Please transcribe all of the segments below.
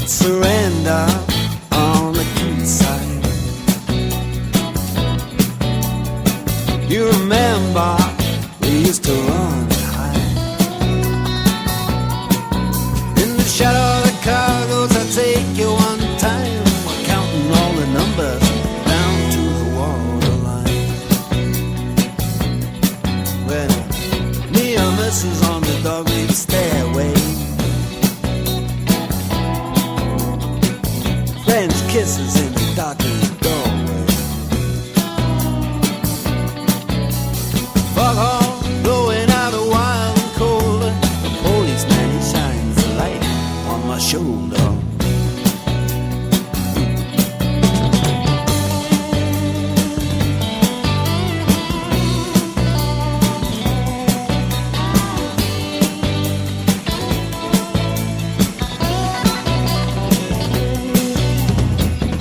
Surrender on the quayside. You remember we used to run and hide in the shadow of the cargoes. I take you one time. We're counting all the numbers down to the waterline. When me and Mrs. on the dog-leaf stairway, kisses in the darkened doorway. Foghorn blowing out a wild and cold. The policeman, he shines the light on my shoulder.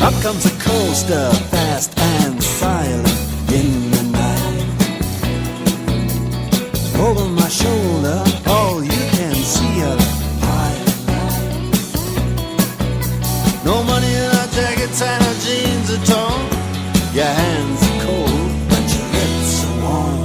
Up comes a coaster, fast and silent in the night. Over my shoulder, all you can see are the highlights. No money in our jackets and our jeans are torn. Your hands are cold, but your lips are warm.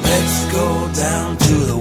Let's go down to the